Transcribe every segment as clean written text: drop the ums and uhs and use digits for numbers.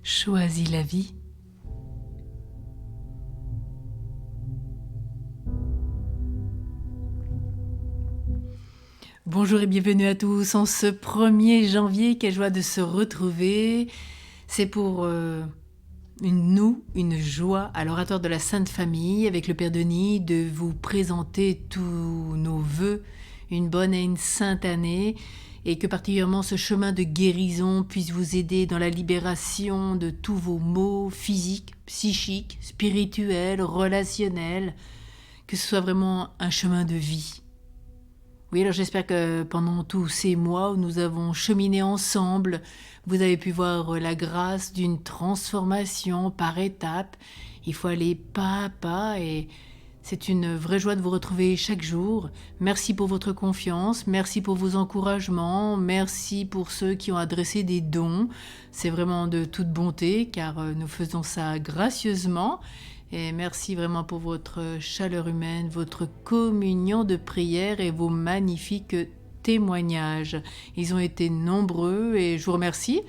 choisis la vie. Bonjour et bienvenue à tous en ce 1er janvier, quelle joie de se retrouver. C'est pour une joie à l'oratoire de la Sainte Famille avec le Père Denis de vous présenter tous nos vœux, une bonne et une sainte année, et que particulièrement ce chemin de guérison puisse vous aider dans la libération de tous vos maux physiques, psychiques, spirituels, relationnels, que ce soit vraiment un chemin de vie. Oui, alors j'espère que pendant tous ces mois où nous avons cheminé ensemble, vous avez pu voir la grâce d'une transformation par étapes. Il faut aller pas à pas et c'est une vraie joie de vous retrouver chaque jour. Merci pour votre confiance, merci pour vos encouragements, merci pour ceux qui ont adressé des dons. C'est vraiment de toute bonté car nous faisons ça gracieusement. Et merci vraiment pour votre chaleur humaine, votre communion de prière et vos magnifiques témoignages. Ils ont été nombreux et je vous remercie,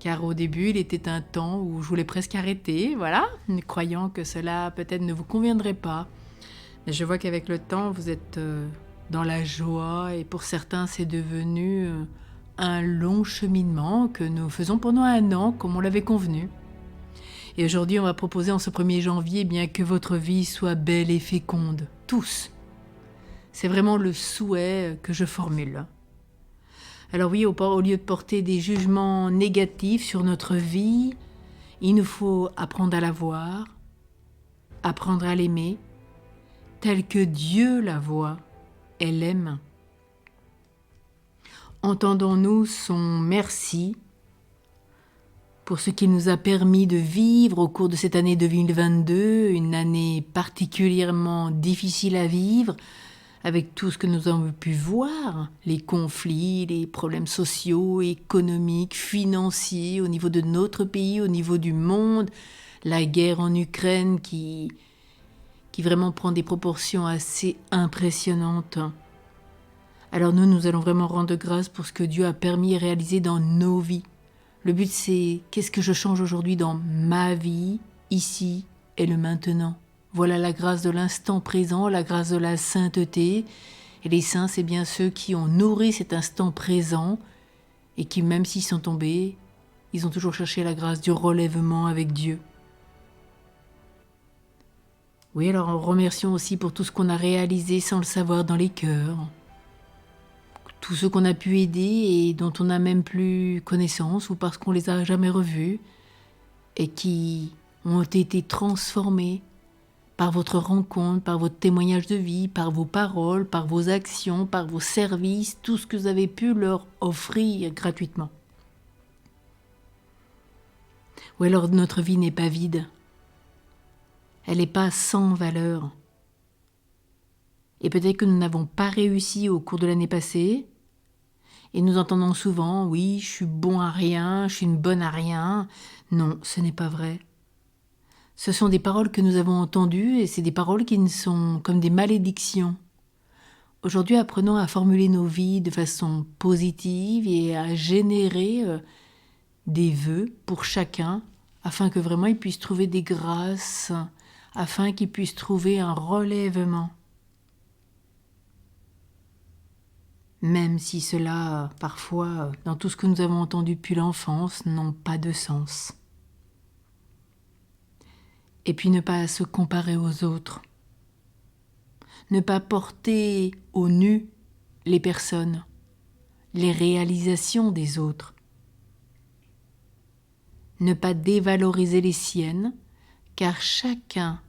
car au début, il était un temps où je voulais presque arrêter, voilà, croyant que cela peut-être ne vous conviendrait pas. Mais je vois qu'avec le temps, vous êtes dans la joie et pour certains, c'est devenu un long cheminement que nous faisons pendant 1 an, comme on l'avait convenu. Et aujourd'hui, on va proposer en ce 1er janvier bien que votre vie soit belle et féconde. Tous. C'est vraiment le souhait que je formule. Alors oui, au lieu de porter des jugements négatifs sur notre vie, il nous faut apprendre à la voir, apprendre à l'aimer, telle que Dieu la voit et l'aime. Entendons-nous son merci pour ce qu'il nous a permis de vivre au cours de cette année 2022, une année particulièrement difficile à vivre, avec tout ce que nous avons pu voir, les conflits, les problèmes sociaux, économiques, financiers, au niveau de notre pays, au niveau du monde, la guerre en Ukraine qui vraiment prend des proportions assez impressionnantes. Alors nous allons vraiment rendre grâce pour ce que Dieu a permis et réalisé dans nos vies. Le but, c'est qu'est-ce que je change aujourd'hui dans ma vie, ici et le maintenant. Voilà la grâce de l'instant présent, la grâce de la sainteté. Et les saints, c'est bien ceux qui ont nourri cet instant présent et qui, même s'ils sont tombés, ils ont toujours cherché la grâce du relèvement avec Dieu. Oui, alors remercions aussi pour tout ce qu'on a réalisé sans le savoir dans les cœurs. Tous ceux qu'on a pu aider et dont on n'a même plus connaissance ou parce qu'on les a jamais revus et qui ont été transformés par votre rencontre, par votre témoignage de vie, par vos paroles, par vos actions, par vos services, tout ce que vous avez pu leur offrir gratuitement. Ou alors notre vie n'est pas vide, elle n'est pas sans valeur. Et peut-être que nous n'avons pas réussi au cours de l'année passée, et nous entendons souvent « oui, je suis bon à rien, je suis une bonne à rien ». Non, ce n'est pas vrai. Ce sont des paroles que nous avons entendues, et c'est des paroles qui ne sont comme des malédictions. Aujourd'hui, apprenons à formuler nos vies de façon positive et à générer des vœux pour chacun, afin que vraiment ils puissent trouver des grâces, afin qu'ils puissent trouver un relèvement. Même si cela, parfois, dans tout ce que nous avons entendu depuis l'enfance, n'ont pas de sens. Et puis ne pas se comparer aux autres. Ne pas porter au nu les personnes, les réalisations des autres. Ne pas dévaloriser les siennes, car chacun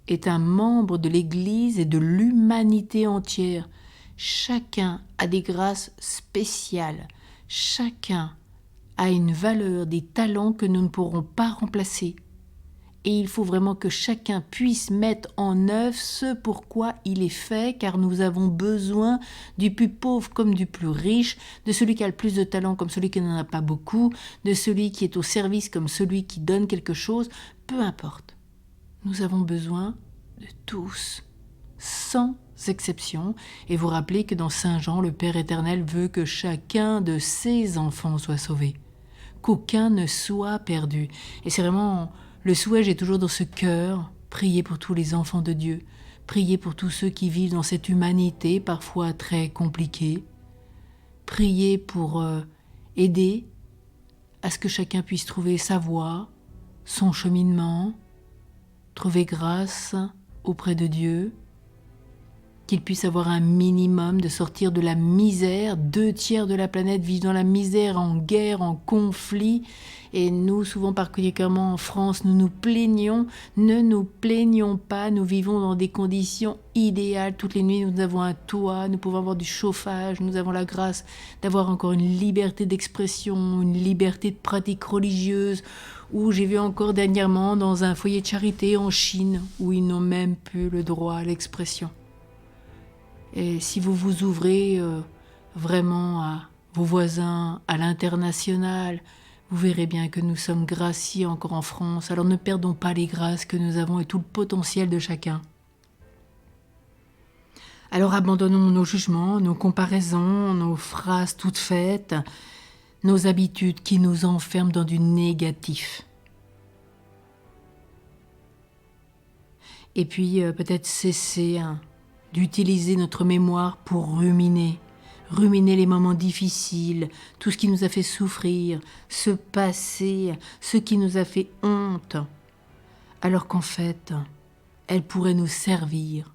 est un membre de l'Église et de l'humanité entière. Chacun a des grâces spéciales. Chacun a une valeur, des talents que nous ne pourrons pas remplacer. Et il faut vraiment que chacun puisse mettre en œuvre ce pourquoi il est fait, car nous avons besoin du plus pauvre comme du plus riche, de celui qui a le plus de talent comme celui qui n'en a pas beaucoup, de celui qui est au service comme celui qui donne quelque chose, peu importe. Nous avons besoin de tous, sans exception, et vous rappelez que dans Saint Jean, le Père éternel veut que chacun de ses enfants soit sauvé. qu'aucun ne soit perdu. Et c'est vraiment le souhait, j'ai toujours dans ce cœur, prier pour tous les enfants de Dieu, prier pour tous ceux qui vivent dans cette humanité parfois très compliquée, prier pour aider à ce que chacun puisse trouver sa voie, son cheminement, trouver grâce auprès de Dieu, qu'il puisse avoir un minimum de sortir de la misère. 2/3 de la planète vivent dans la misère, en guerre, en conflit. Et nous, souvent particulièrement en France, nous nous plaignons. Ne nous plaignons pas, nous vivons dans des conditions idéales. Toutes les nuits, nous avons un toit, nous pouvons avoir du chauffage, nous avons la grâce d'avoir encore une liberté d'expression, une liberté de pratique religieuse. Où j'ai vu encore dernièrement dans un foyer de charité en Chine, où ils n'ont même plus le droit à l'expression. Et si vous vous ouvrez vraiment à vos voisins, à l'international, vous verrez bien que nous sommes graciés encore en France. Alors ne perdons pas les grâces que nous avons et tout le potentiel de chacun. Alors abandonnons nos jugements, nos comparaisons, nos phrases toutes faites, nos habitudes qui nous enferment dans du négatif. Et puis peut-être cesser d'utiliser notre mémoire pour ruminer les moments difficiles, tout ce qui nous a fait souffrir, ce passé, ce qui nous a fait honte, alors qu'en fait, elle pourrait nous servir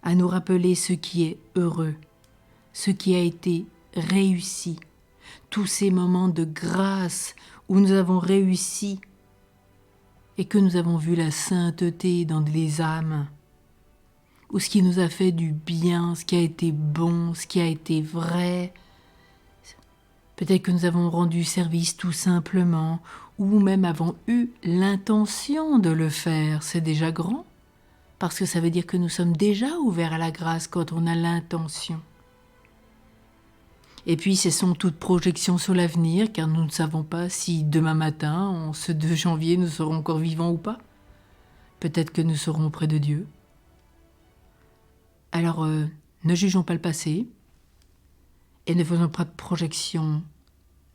à nous rappeler ce qui est heureux, ce qui a été réussi, tous ces moments de grâce où nous avons réussi et que nous avons vu la sainteté dans les âmes, ou ce qui nous a fait du bien, ce qui a été bon, ce qui a été vrai. Peut-être que nous avons rendu service tout simplement, ou même avons eu l'intention de le faire. C'est déjà grand, parce que ça veut dire que nous sommes déjà ouverts à la grâce quand on a l'intention. Et puis cessons toute projection sur l'avenir, car nous ne savons pas si demain matin, en ce 2 janvier, nous serons encore vivants ou pas. Peut-être que nous serons auprès de Dieu. Alors, ne jugeons pas le passé et ne faisons pas de projection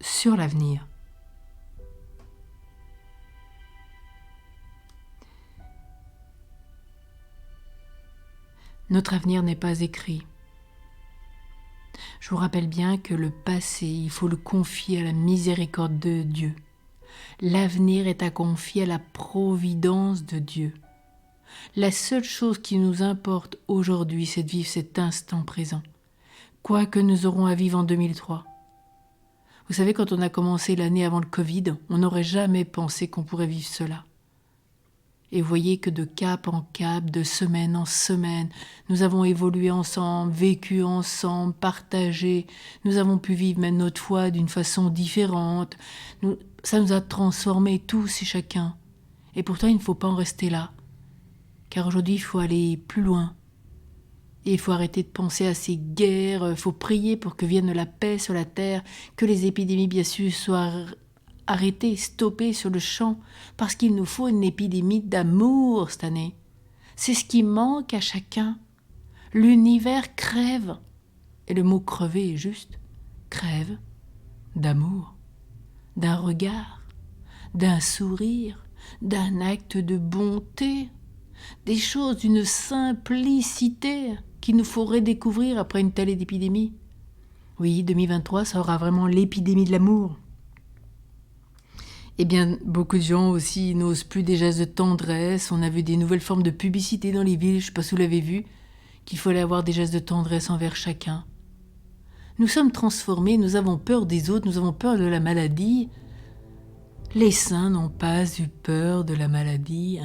sur l'avenir. Notre avenir n'est pas écrit. Je vous rappelle bien que le passé, il faut le confier à la miséricorde de Dieu. L'avenir est à confier à la providence de Dieu. La seule chose qui nous importe aujourd'hui, c'est de vivre cet instant présent, quoi que nous aurons à vivre en 2003. Vous savez, quand on a commencé l'année avant le Covid, on n'aurait jamais pensé qu'on pourrait vivre cela. Et vous voyez que de cap en cap, de semaine en semaine, nous avons évolué ensemble, vécu ensemble, partagé. Nous avons pu vivre même notre foi d'une façon différente. Ça nous a transformés tous et chacun. Et pourtant, il ne faut pas en rester là. Car aujourd'hui, il faut aller plus loin. Et il faut arrêter de penser à ces guerres, il faut prier pour que vienne la paix sur la terre, que les épidémies, bien sûr, soient arrêtées, stoppées sur le champ, parce qu'il nous faut une épidémie d'amour cette année. C'est ce qui manque à chacun. L'univers crève, et le mot crever est juste, crève d'amour, d'un regard, d'un sourire, d'un acte de bonté, des choses d'une simplicité qu'il nous faut redécouvrir après une telle épidémie. Oui, 2023 sera vraiment l'épidémie de l'amour. Eh bien, beaucoup de gens aussi n'osent plus des gestes de tendresse. On a vu des nouvelles formes de publicité dans les villes, je ne sais pas si vous l'avez vu, qu'il fallait avoir des gestes de tendresse envers chacun. Nous sommes transformés, nous avons peur des autres, nous avons peur de la maladie. Les saints n'ont pas eu peur de la maladie.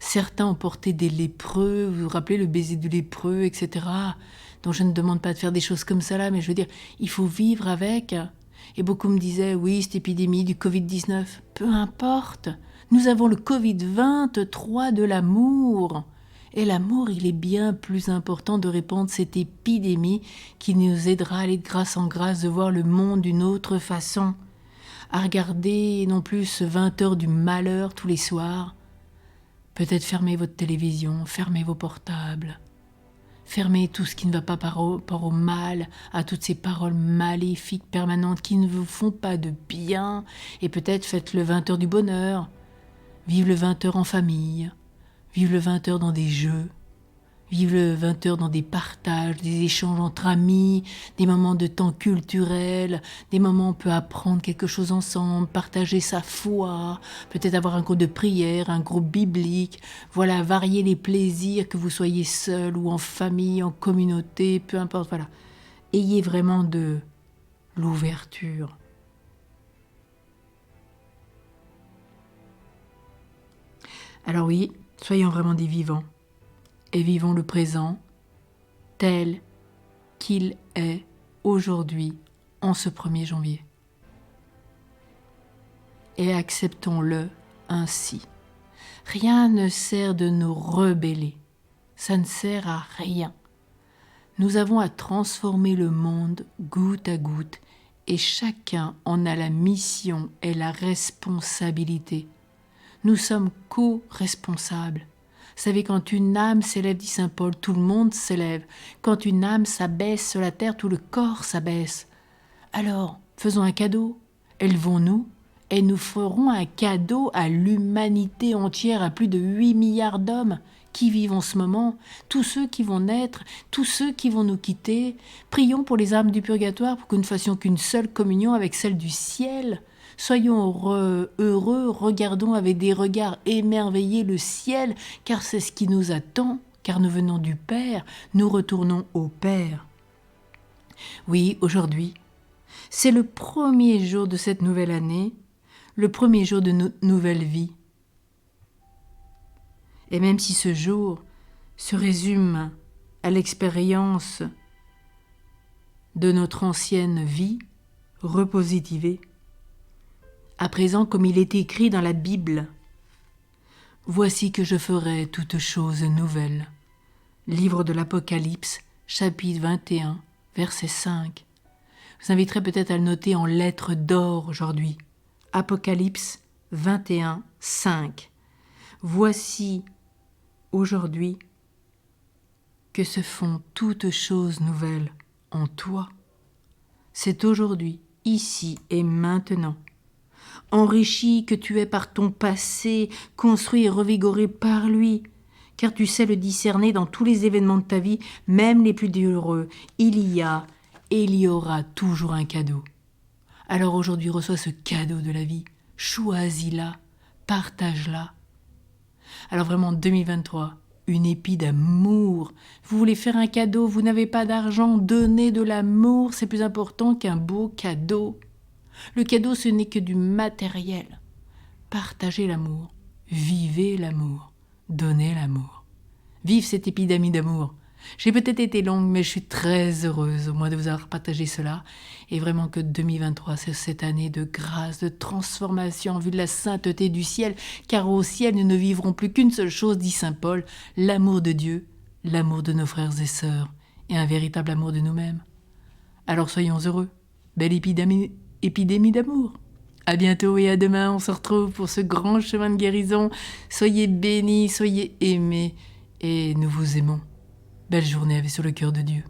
Certains ont porté des lépreux, vous vous rappelez le baiser du lépreux, etc. Donc je ne demande pas de faire des choses comme ça là, mais je veux dire, il faut vivre avec. Et beaucoup me disaient, oui, cette épidémie du Covid-19, peu importe. Nous avons le Covid-23 de l'amour. Et l'amour, il est bien plus important de répandre cette épidémie qui nous aidera à aller de grâce en grâce, de voir le monde d'une autre façon. À regarder non plus 20 heures du malheur tous les soirs. Peut-être fermez votre télévision, fermez vos portables. Fermez tout ce qui ne va pas par rapport au mal, à toutes ces paroles maléfiques permanentes qui ne vous font pas de bien. Et peut-être faites le 20h du bonheur. Vive le 20h en famille. Vive le 20h dans des jeux. Vive le 20h dans des partages, des échanges entre amis, des moments de temps culturel, des moments où on peut apprendre quelque chose ensemble, partager sa foi, peut-être avoir un groupe de prière, un groupe biblique. Voilà, varier les plaisirs, que vous soyez seul ou en famille, en communauté, peu importe, voilà. Ayez vraiment de l'ouverture. Alors oui, soyons vraiment des vivants. Et vivons le présent tel qu'il est aujourd'hui, en ce 1er janvier. Et acceptons-le ainsi. Rien ne sert de nous rebeller. Ça ne sert à rien. Nous avons à transformer le monde goutte à goutte et chacun en a la mission et la responsabilité. Nous sommes co-responsables. Vous savez, quand une âme s'élève, dit saint Paul, tout le monde s'élève. Quand une âme s'abaisse sur la terre, tout le corps s'abaisse. Alors, faisons un cadeau. Élevons-nous et nous ferons un cadeau à l'humanité entière, à plus de 8 milliards d'hommes qui vivent en ce moment, tous ceux qui vont naître, tous ceux qui vont nous quitter. Prions pour les âmes du purgatoire pour que nous ne fassions qu'une seule communion avec celle du ciel. Soyons heureux, regardons avec des regards émerveillés le ciel, car c'est ce qui nous attend, car nous venons du Père, nous retournons au Père. Oui, aujourd'hui, c'est le 1er jour de cette nouvelle année, le 1er jour de notre nouvelle vie. Et même si ce jour se résume à l'expérience de notre ancienne vie repositivée, à présent, comme il est écrit dans la Bible, « Voici que je ferai toutes choses nouvelles » Livre de l'Apocalypse, chapitre 21, verset 5. Je vous inviterai peut-être à le noter en lettres d'or aujourd'hui. Apocalypse 21, 5. Voici aujourd'hui que se font toutes choses nouvelles en toi. C'est aujourd'hui, ici et maintenant. Enrichi que tu es par ton passé, construit et revigoré par lui, car tu sais le discerner dans tous les événements de ta vie, même les plus douloureux. Il y a et il y aura toujours un cadeau. Alors aujourd'hui, reçois ce cadeau de la vie, choisis-la, partage-la. Alors vraiment, 2023, une épée d'amour. Vous voulez faire un cadeau, vous n'avez pas d'argent, donnez de l'amour, c'est plus important qu'un beau cadeau. Le cadeau, ce n'est que du matériel. Partagez l'amour, vivez l'amour, donnez l'amour. Vive cette épidémie d'amour. J'ai peut-être été longue, mais je suis très heureuse au moins de vous avoir partagé cela. Et vraiment que 2023, c'est cette année de grâce, de transformation en vue de la sainteté du ciel. Car au ciel, nous ne vivrons plus qu'une seule chose, dit saint Paul, l'amour de Dieu, l'amour de nos frères et sœurs, et un véritable amour de nous-mêmes. Alors soyons heureux. Belle épidémie d'amour. À bientôt et à demain, on se retrouve pour ce grand chemin de guérison. Soyez bénis, soyez aimés et nous vous aimons. Belle journée avec sur le cœur de Dieu.